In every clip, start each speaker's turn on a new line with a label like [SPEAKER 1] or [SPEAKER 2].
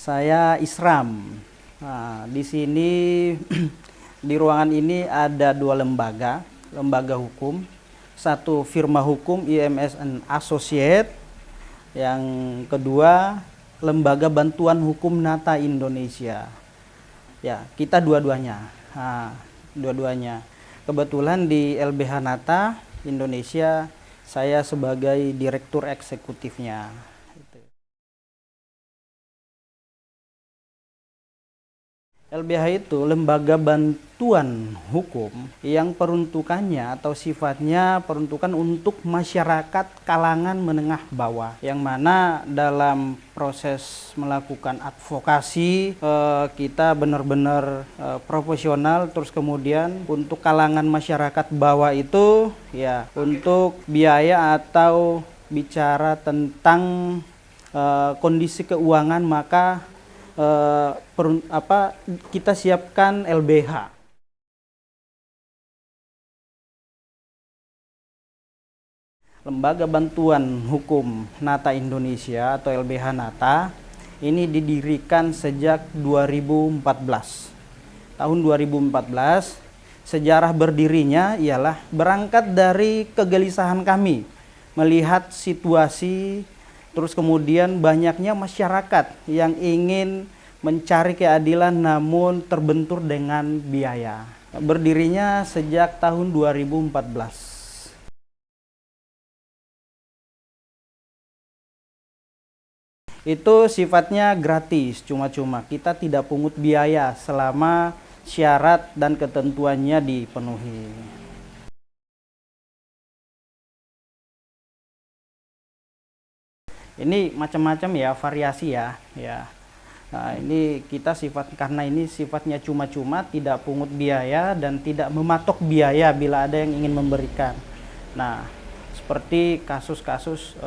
[SPEAKER 1] Saya Isram. Nah, di sini di ruangan ini ada dua lembaga hukum. Satu firma hukum IMS Associate, yang kedua Lembaga Bantuan Hukum Nata Indonesia. Ya, kita dua-duanya. Nah, dua-duanya. Kebetulan di LBH Nata Indonesia saya sebagai direktur eksekutifnya. LBH itu lembaga bantuan hukum yang peruntukannya atau sifatnya peruntukan untuk masyarakat kalangan menengah bawah, yang mana dalam proses melakukan advokasi kita benar-benar profesional. Terus kemudian untuk kalangan masyarakat bawah itu ya untuk biaya atau bicara tentang kondisi keuangan, maka kita siapkan LBH. Lembaga Bantuan Hukum Nata Indonesia atau LBH Nata ini didirikan sejak 2014. Tahun 2014, sejarah berdirinya ialah berangkat dari kegelisahan kami melihat situasi. Terus kemudian banyaknya masyarakat yang ingin mencari keadilan namun terbentur dengan biaya. Berdirinya sejak tahun 2014. Itu sifatnya gratis, cuma-cuma. Kita tidak pungut biaya selama syarat dan ketentuannya dipenuhi. Ini macam-macam ya, variasi ya. Nah, ini kita karena ini sifatnya cuma-cuma, tidak pungut biaya dan tidak mematok biaya bila ada yang ingin memberikan. Nah, seperti kasus-kasus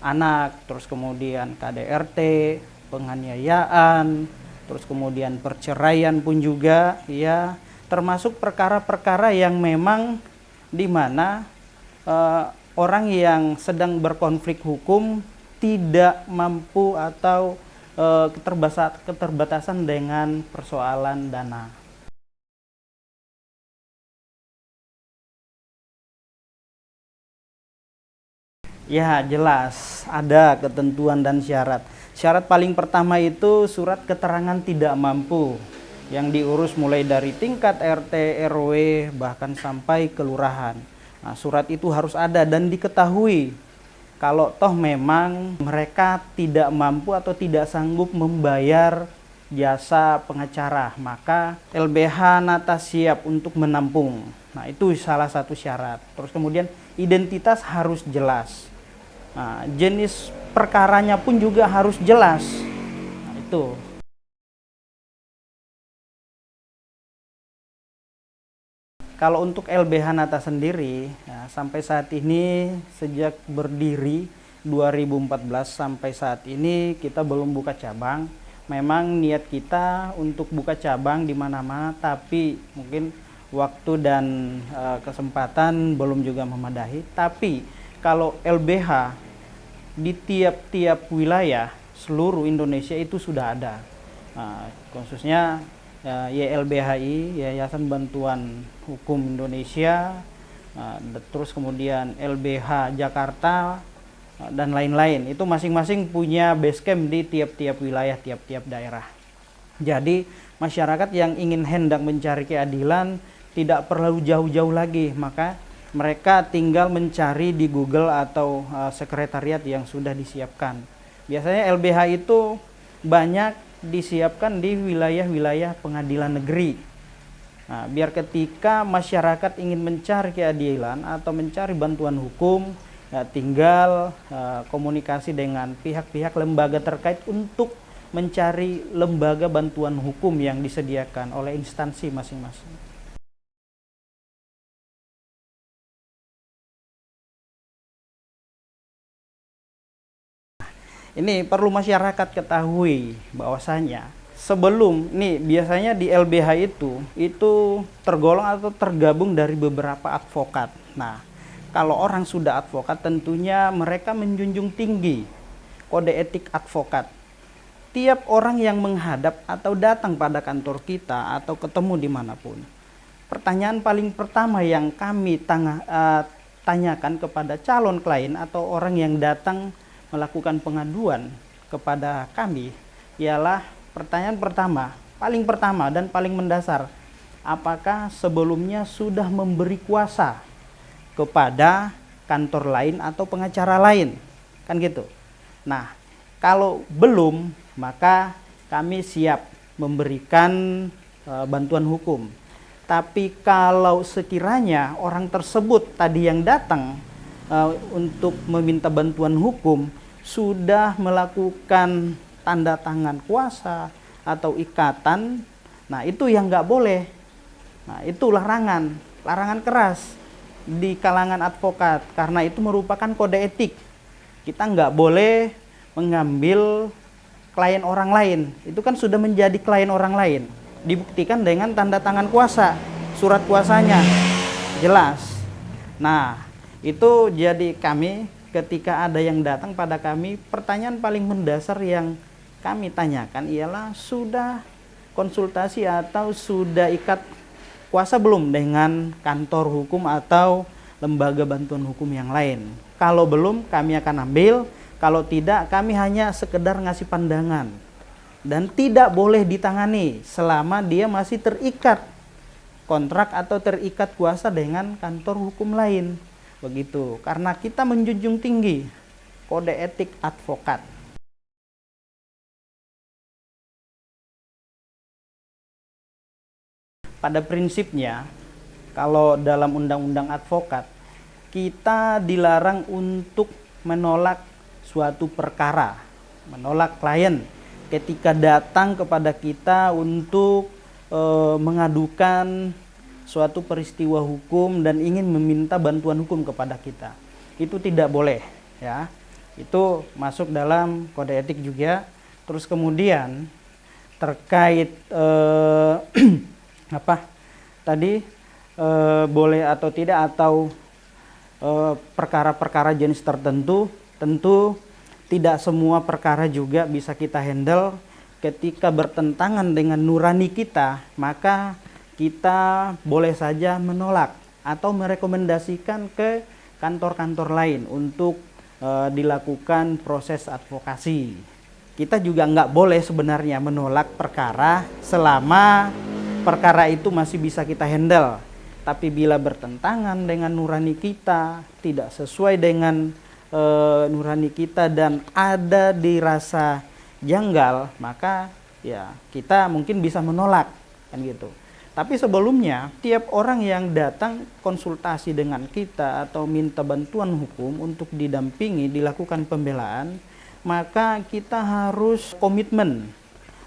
[SPEAKER 1] anak, terus kemudian KDRT, penganiayaan, terus kemudian perceraian pun juga ya, termasuk perkara-perkara yang memang di mana orang yang sedang berkonflik hukum tidak mampu atau keterbatasan dengan persoalan dana. Ya, jelas ada ketentuan dan syarat. Syarat paling pertama itu surat keterangan tidak mampu yang diurus mulai dari tingkat RT, RW, bahkan sampai kelurahan. Nah, surat itu harus ada dan diketahui kalau toh memang mereka tidak mampu atau tidak sanggup membayar jasa pengacara, maka LBH Nata siap untuk menampung. Nah, itu salah satu syarat. Terus kemudian identitas harus jelas. Nah, jenis perkaranya pun juga harus jelas. Nah, itu. Kalau untuk LBH Nata sendiri, ya, sampai saat ini sejak berdiri 2014 sampai saat ini kita belum buka cabang. Memang niat kita untuk buka cabang di mana-mana, tapi mungkin waktu dan kesempatan belum juga memadai. Tapi kalau LBH di tiap-tiap wilayah seluruh Indonesia itu sudah ada. Nah, khususnya YLBHI, Yayasan Bantuan Hukum Indonesia, terus kemudian LBH Jakarta, dan lain-lain. Itu masing-masing punya base camp di tiap-tiap wilayah, tiap-tiap daerah. Jadi masyarakat yang ingin hendak mencari keadilan tidak perlu jauh-jauh lagi, maka mereka tinggal mencari di Google atau sekretariat yang sudah disiapkan. Biasanya LBH itu banyak disiapkan di wilayah-wilayah pengadilan negeri. Nah, biar ketika masyarakat ingin mencari keadilan atau mencari bantuan hukum, ya tinggal komunikasi dengan pihak-pihak lembaga terkait untuk mencari lembaga bantuan hukum yang disediakan oleh instansi masing-masing. Ini perlu masyarakat ketahui bahwasanya sebelum nih biasanya di LBH itu tergolong atau tergabung dari beberapa advokat. Nah, kalau orang sudah advokat tentunya mereka menjunjung tinggi kode etik advokat. tiap orang yang menghadap atau datang pada kantor kita atau ketemu dimanapun, pertanyaan paling pertama yang kami tanyakan kepada calon klien atau orang yang datang melakukan pengaduan kepada kami ialah pertanyaan pertama, paling pertama dan paling mendasar, apakah sebelumnya sudah memberi kuasa kepada kantor lain atau pengacara lain, kan gitu. Nah, kalau belum, maka kami siap memberikan bantuan hukum. Tapi kalau sekiranya orang tersebut tadi yang datang untuk meminta bantuan hukum sudah melakukan tanda tangan kuasa atau ikatan, nah itu yang nggak boleh. Nah, itu larangan keras di kalangan advokat, karena itu merupakan kode etik. Kita nggak boleh mengambil klien orang lain, itu kan sudah menjadi klien orang lain, dibuktikan dengan tanda tangan kuasa, surat kuasanya jelas. Nah, itu jadi kami ketika ada yang datang pada kami, pertanyaan paling mendasar yang kami tanyakan ialah sudah konsultasi atau sudah ikat kuasa belum dengan kantor hukum atau lembaga bantuan hukum yang lain. Kalau belum, kami akan ambil. Kalau tidak, kami hanya sekedar ngasih pandangan. Dan tidak boleh ditangani selama dia masih terikat kontrak atau terikat kuasa dengan kantor hukum lain. Begitu, karena kita menjunjung tinggi kode etik advokat. Pada prinsipnya, kalau dalam undang-undang advokat, kita dilarang untuk menolak suatu perkara, menolak klien ketika datang kepada kita untuk mengadukan suatu peristiwa hukum dan ingin meminta bantuan hukum kepada kita. Itu tidak boleh, ya. Itu masuk dalam kode etik juga. Terus kemudian terkait apa tadi boleh atau tidak atau perkara-perkara jenis tertentu, tentu tidak semua perkara juga bisa kita handle. Ketika bertentangan dengan nurani kita, maka kita boleh saja menolak atau merekomendasikan ke kantor-kantor lain untuk dilakukan proses advokasi. Kita juga nggak boleh sebenarnya menolak perkara selama perkara itu masih bisa kita handle. Tapi bila bertentangan dengan nurani kita, tidak sesuai dengan nurani kita dan ada dirasa janggal, maka ya kita mungkin bisa menolak, kan gitu. Tapi sebelumnya, tiap orang yang datang konsultasi dengan kita atau minta bantuan hukum untuk didampingi, dilakukan pembelaan, maka kita harus komitmen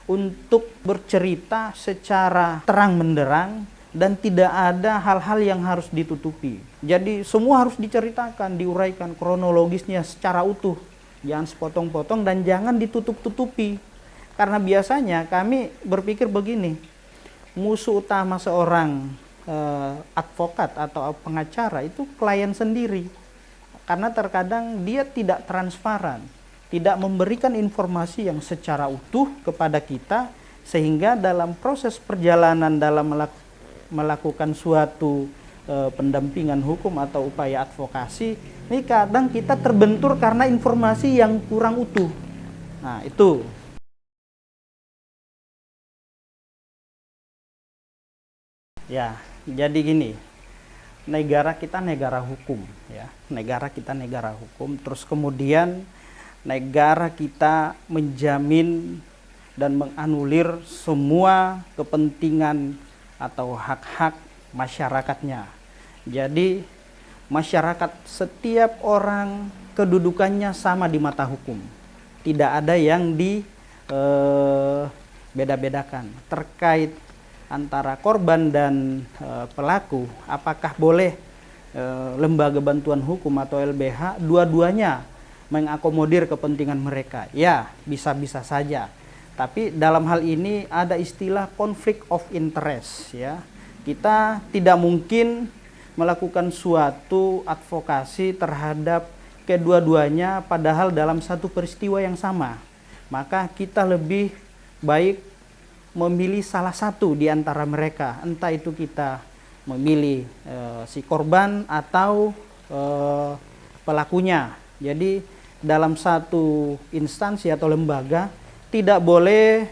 [SPEAKER 1] untuk bercerita secara terang menderang dan tidak ada hal-hal yang harus ditutupi. Jadi semua harus diceritakan, diuraikan kronologisnya secara utuh. Jangan sepotong-potong dan jangan ditutup-tutupi. Karena biasanya kami berpikir begini, musuh utama seorang advokat atau pengacara itu klien sendiri. Karena terkadang dia tidak transparan, tidak memberikan informasi yang secara utuh kepada kita, sehingga dalam proses perjalanan dalam melakukan suatu pendampingan hukum atau upaya advokasi, ini kadang kita terbentur karena informasi yang kurang utuh. Nah, itu. Ya, jadi gini, negara kita negara hukum, ya. Negara kita negara hukum, terus kemudian negara kita menjamin dan menganulir semua kepentingan atau hak-hak masyarakatnya. Jadi masyarakat, setiap orang kedudukannya sama di mata hukum. Tidak ada yang beda-bedakan terkait antara korban dan pelaku. Apakah boleh lembaga bantuan hukum atau LBH dua-duanya mengakomodir kepentingan mereka? Ya, bisa-bisa saja. Tapi dalam hal ini ada istilah conflict of interest, ya. Kita tidak mungkin melakukan suatu advokasi terhadap kedua-duanya padahal dalam satu peristiwa yang sama. maka kita lebih baik memilih salah satu di antara mereka, entah itu kita memilih si korban atau pelakunya. Jadi dalam satu instansi atau lembaga tidak boleh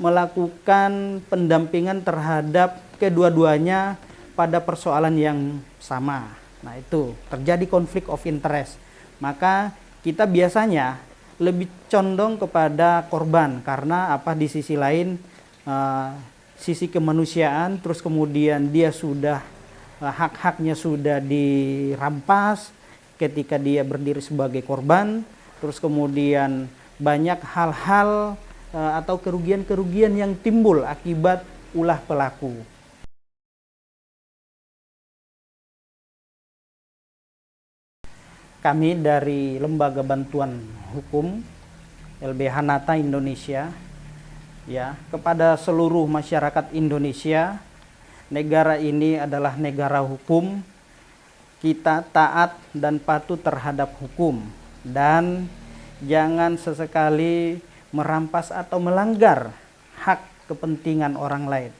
[SPEAKER 1] melakukan pendampingan terhadap kedua-duanya pada persoalan yang sama. Nah, itu terjadi konflik of interest. Maka kita biasanya lebih condong kepada korban karena apa, di sisi lain sisi kemanusiaan, terus kemudian dia sudah hak-haknya sudah dirampas ketika dia berdiri sebagai korban, terus kemudian banyak hal-hal atau kerugian-kerugian yang timbul akibat ulah pelaku. Kami dari Lembaga Bantuan Hukum LBH Nata Indonesia, ya, kepada seluruh masyarakat Indonesia, negara ini adalah negara hukum. Kita taat dan patuh terhadap hukum dan jangan sesekali merampas atau melanggar hak kepentingan orang lain.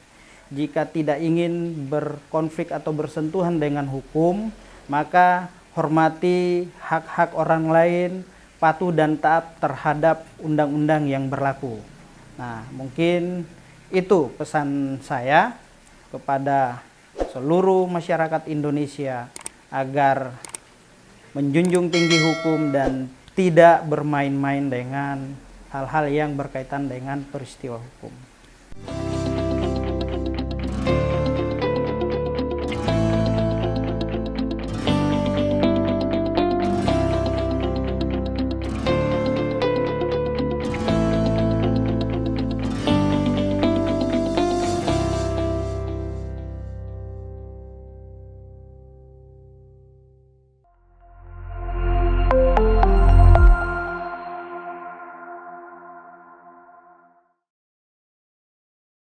[SPEAKER 1] Jika tidak ingin berkonflik atau bersentuhan dengan hukum, maka hormati hak-hak orang lain, patuh dan taat terhadap undang-undang yang berlaku. Nah, mungkin itu pesan saya kepada seluruh masyarakat Indonesia agar menjunjung tinggi hukum dan tidak bermain-main dengan hal-hal yang berkaitan dengan peristiwa hukum.